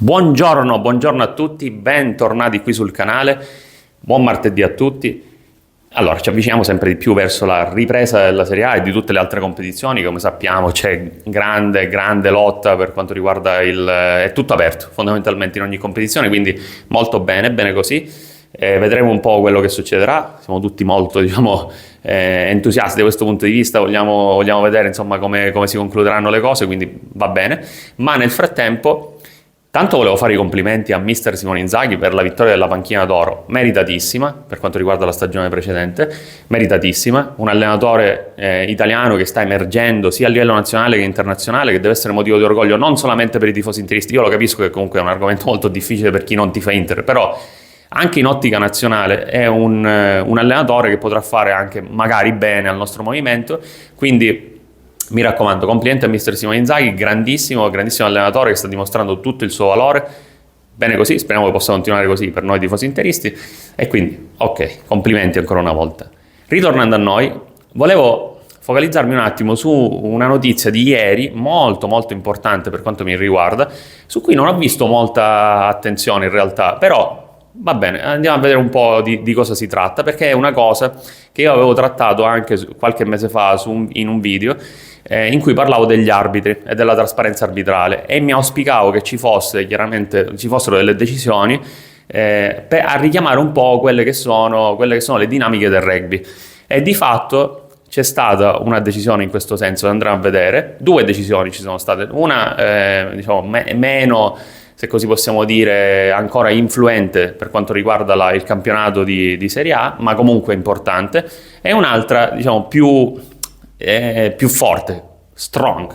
Buongiorno a tutti, bentornati qui sul canale, buon martedì a tutti. Allora, ci avviciniamo sempre di più verso la ripresa della Serie A e di tutte le altre competizioni. Come sappiamo c'è grande lotta per quanto riguarda è tutto aperto fondamentalmente in ogni competizione, quindi molto bene così. Vedremo un po' quello che succederà, siamo tutti molto entusiasti da questo punto di vista, vogliamo vedere insomma come si concluderanno le cose, quindi va bene. Ma nel frattempo tanto volevo fare i complimenti a mister Simone Inzaghi per la vittoria della panchina d'oro, meritatissima per quanto riguarda la stagione precedente, meritatissima, un allenatore italiano che sta emergendo sia a livello nazionale che internazionale, che deve essere motivo di orgoglio non solamente per i tifosi interisti. Io lo capisco che comunque è un argomento molto difficile per chi non tifa Inter, però anche in ottica nazionale è un allenatore che potrà fare anche magari bene al nostro movimento, quindi mi raccomando, complimenti a mister Simone Inzaghi, grandissimo allenatore che sta dimostrando tutto il suo valore. Bene così, speriamo che possa continuare così per noi tifosi interisti. E quindi, ok, complimenti ancora una volta. Ritornando a noi, volevo focalizzarmi un attimo su una notizia di ieri, molto importante per quanto mi riguarda, su cui non ho visto molta attenzione in realtà, però va bene, andiamo a vedere un po' di cosa si tratta, perché è una cosa che io avevo trattato anche qualche mese fa in un video in cui parlavo degli arbitri e della trasparenza arbitrale, e mi auspicavo che ci fossero delle decisioni a richiamare un po' quelle che sono le dinamiche del rugby. E di fatto c'è stata una decisione in questo senso, andremo a vedere. Due decisioni ci sono state, una meno, se così possiamo dire, ancora influente per quanto riguarda il campionato di Serie A, ma comunque importante, e un'altra più forte, strong.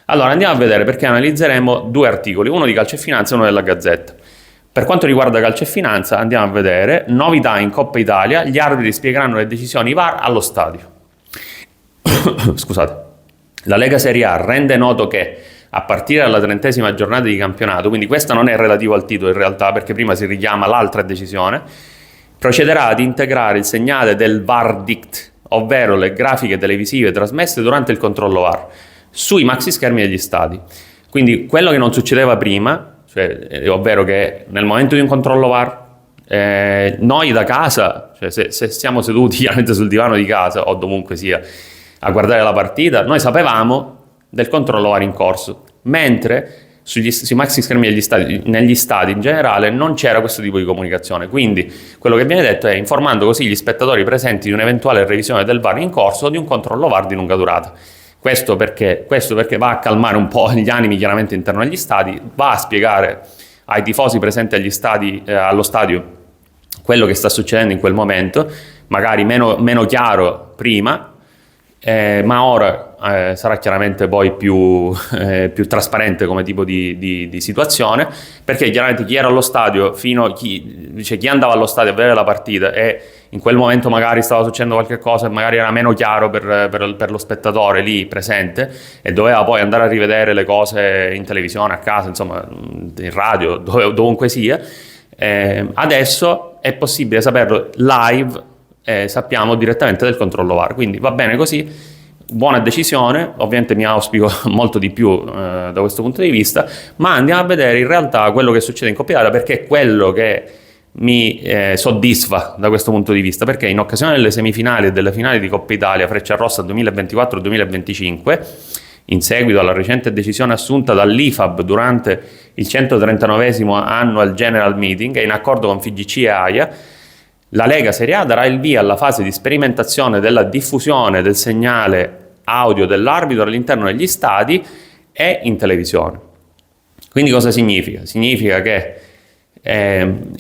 Allora andiamo a vedere, perché analizzeremo due articoli, uno di Calcio e Finanza e uno della Gazzetta. Per quanto riguarda Calcio e Finanza andiamo a vedere novità in Coppa Italia, gli arbitri spiegheranno le decisioni VAR allo stadio. Scusate. La Lega Serie A rende noto che a partire dalla 30ª giornata di campionato, quindi questo non è relativo al titolo in realtà, perché prima si richiama l'altra decisione, procederà ad integrare il segnale del VARdict, ovvero le grafiche televisive trasmesse durante il controllo VAR, sui maxi schermi degli stadi. Quindi quello che non succedeva prima, ovvero che nel momento di un controllo VAR, noi da casa, se siamo seduti chiaramente sul divano di casa o dovunque sia a guardare la partita, noi sapevamo del controllo VAR in corso, mentre sui maxi schermi negli stadi in generale non c'era questo tipo di comunicazione. Quindi quello che viene detto è informando così gli spettatori presenti di un'eventuale revisione del VAR in corso o di un controllo VAR di lunga durata. Questo perché va a calmare un po' gli animi chiaramente interno agli stadi, va a spiegare ai tifosi presenti allo stadio quello che sta succedendo in quel momento, magari meno chiaro prima, ma ora sarà chiaramente poi più trasparente come tipo di situazione, perché chiaramente chi era allo stadio chi andava allo stadio a vedere la partita e in quel momento magari stava succedendo qualche cosa e magari era meno chiaro per lo spettatore lì presente e doveva poi andare a rivedere le cose in televisione, a casa, insomma in radio, dovunque sia, adesso è possibile saperlo live. Sappiamo direttamente del controllo VAR, quindi va bene così, buona decisione. Ovviamente mi auspico molto di più da questo punto di vista, ma andiamo a vedere in realtà quello che succede in Coppa Italia, perché è quello che mi soddisfa da questo punto di vista, perché in occasione delle semifinali e delle finali di Coppa Italia Frecciarossa 2024-2025, in seguito alla recente decisione assunta dall'IFAB durante il 139esimo Annual General Meeting e in accordo con FIGC e AIA, la Lega Serie A darà il via alla fase di sperimentazione della diffusione del segnale audio dell'arbitro all'interno degli stadi e in televisione. Quindi cosa significa? Significa che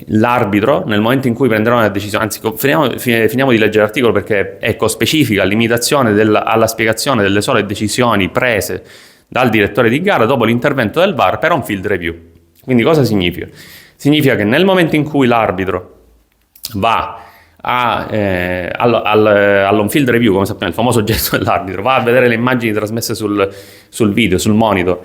l'arbitro, nel momento in cui prenderà una decisione, anzi finiamo di leggere l'articolo, perché specifica limitazione alla spiegazione delle sole decisioni prese dal direttore di gara dopo l'intervento del VAR per un field review. Quindi cosa significa? Significa che nel momento in cui l'arbitro va all'on field review, come sappiamo, il famoso gesto dell'arbitro, va a vedere le immagini trasmesse sul video, sul monitor,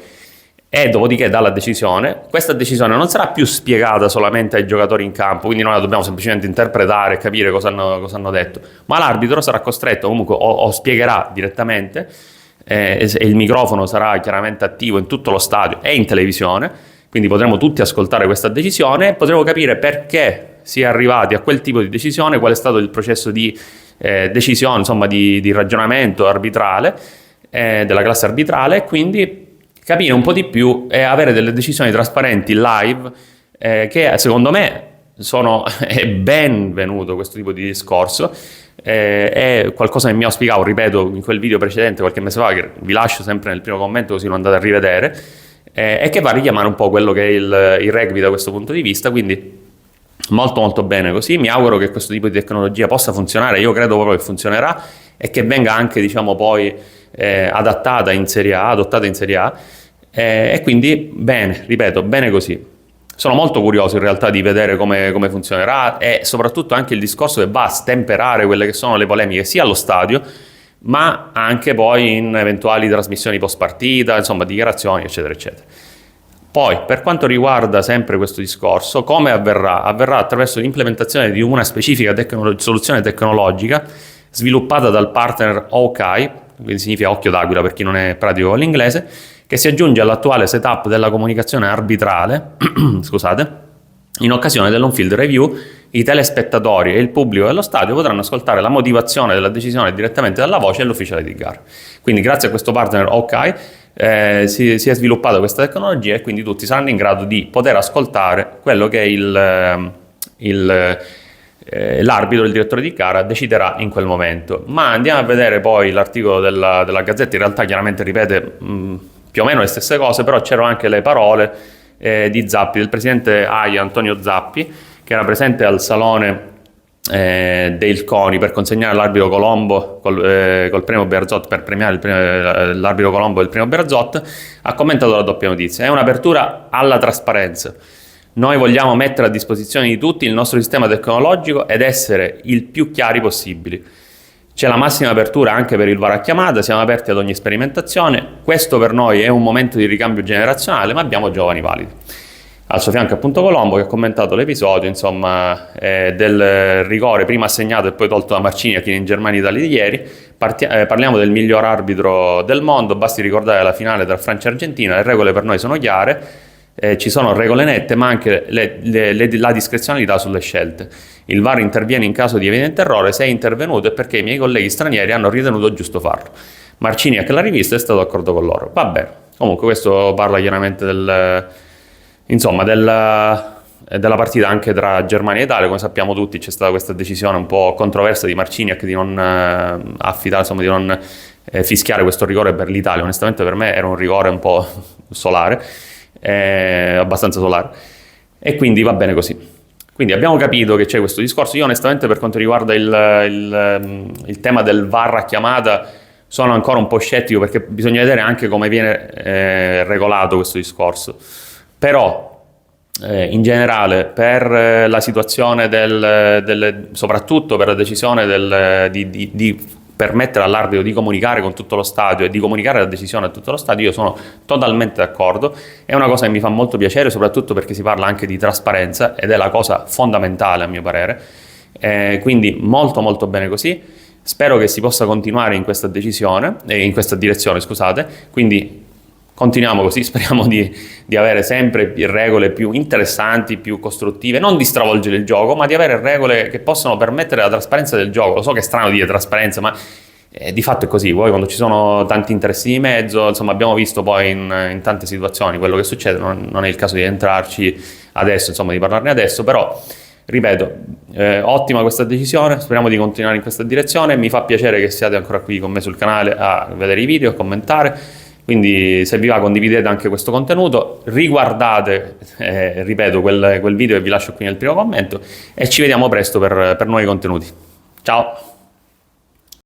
e dopodiché dà la decisione. Questa decisione non sarà più spiegata solamente ai giocatori in campo, quindi noi la dobbiamo semplicemente interpretare e capire cosa hanno detto, ma l'arbitro sarà costretto comunque o spiegherà direttamente, e il microfono sarà chiaramente attivo in tutto lo stadio e in televisione. quindi potremo tutti ascoltare questa decisione e potremo capire perché si è arrivati a quel tipo di decisione, qual è stato il processo di decisione, insomma di ragionamento arbitrale, della classe arbitrale, e quindi capire un po' di più e avere delle decisioni trasparenti live, che secondo me è benvenuto questo tipo di discorso. È qualcosa che mi auspicavo, ripeto, in quel video precedente qualche mese fa, che vi lascio sempre nel primo commento così lo andate a rivedere, e che va a richiamare un po' quello che è il rugby da questo punto di vista, quindi molto molto bene così. Mi auguro che questo tipo di tecnologia possa funzionare, io credo proprio che funzionerà e che venga anche, diciamo, poi adottata in Serie A, e quindi bene, ripeto, bene così. Sono molto curioso in realtà di vedere come funzionerà, e soprattutto anche il discorso che va a stemperare quelle che sono le polemiche sia allo stadio, ma anche poi in eventuali trasmissioni post partita, insomma dichiarazioni eccetera eccetera. Poi per quanto riguarda sempre questo discorso, come avverrà? Avverrà attraverso l'implementazione di una specifica soluzione tecnologica sviluppata dal partner Hawkeye, quindi significa occhio d'aquila per chi non è pratico con l'inglese, che si aggiunge all'attuale setup della comunicazione arbitrale, scusate, in occasione dell'on-field review. I telespettatori e il pubblico dello stadio potranno ascoltare la motivazione della decisione direttamente dalla voce dell'ufficiale di gara. Quindi grazie a questo partner Hawkeye si è sviluppata questa tecnologia, e quindi tutti saranno in grado di poter ascoltare quello che l'arbitro, il direttore di gara, deciderà in quel momento. Ma andiamo a vedere poi l'articolo della Gazzetta. In realtà chiaramente ripete più o meno le stesse cose, però c'erano anche le parole di Zappi, del presidente AIA Antonio Zappi, che era presente al salone del CONI per consegnare all'arbitro Colombo col premio Bearzot, per premiare l'arbitro Colombo del premio Bearzot. Ha commentato la doppia notizia: è un'apertura alla trasparenza. Noi vogliamo mettere a disposizione di tutti il nostro sistema tecnologico ed essere il più chiari possibili. C'è la massima apertura anche per il VAR a chiamata, siamo aperti ad ogni sperimentazione. Questo per noi è un momento di ricambio generazionale, ma abbiamo giovani validi. Al suo fianco appunto Colombo, che ha commentato l'episodio, insomma, del rigore prima assegnato e poi tolto da Marciniak in Germania e Italia di ieri. Parliamo del miglior arbitro del mondo, basti ricordare la finale tra Francia e Argentina. Le regole per noi sono chiare. Ci sono regole nette, ma anche la discrezionalità sulle scelte. Il VAR interviene in caso di evidente errore. Se è intervenuto è perché i miei colleghi stranieri hanno ritenuto giusto farlo. Marciniak, la rivista, è stato d'accordo con loro. Vabbè, comunque questo parla chiaramente della partita anche tra Germania e Italia. Come sappiamo tutti, c'è stata questa decisione un po' controversa di Marciniak di non affidare, insomma, di non fischiare questo rigore per l'Italia. Onestamente per me era un rigore un po' solare, abbastanza solare, e quindi va bene così. Quindi abbiamo capito che c'è questo discorso. Io onestamente, per quanto riguarda il tema del VAR a chiamata, sono ancora un po' scettico, perché bisogna vedere anche come viene regolato questo discorso. Però in generale, per la situazione soprattutto per la decisione di permettere all'arbitro di comunicare con tutto lo stadio e di comunicare la decisione a tutto lo stadio, io sono totalmente d'accordo. È una cosa che mi fa molto piacere, soprattutto perché si parla anche di trasparenza, ed è la cosa fondamentale a mio parere. Quindi molto molto bene così. Spero che si possa continuare in questa direzione, scusate. Quindi continuiamo così, speriamo di avere sempre regole più interessanti, più costruttive, non di stravolgere il gioco, ma di avere regole che possano permettere la trasparenza del gioco. Lo so che è strano dire trasparenza, ma di fatto è così. Poi quando ci sono tanti interessi di mezzo, insomma, abbiamo visto poi in tante situazioni quello che succede. Non è il caso di entrarci adesso, insomma, di parlarne adesso, però ripeto, ottima questa decisione, speriamo di continuare in questa direzione. Mi fa piacere che siate ancora qui con me sul canale a vedere i video, a commentare. Quindi se vi va, condividete anche questo contenuto, riguardate, ripeto, quel video che vi lascio qui nel primo commento, e ci vediamo presto per nuovi contenuti. Ciao!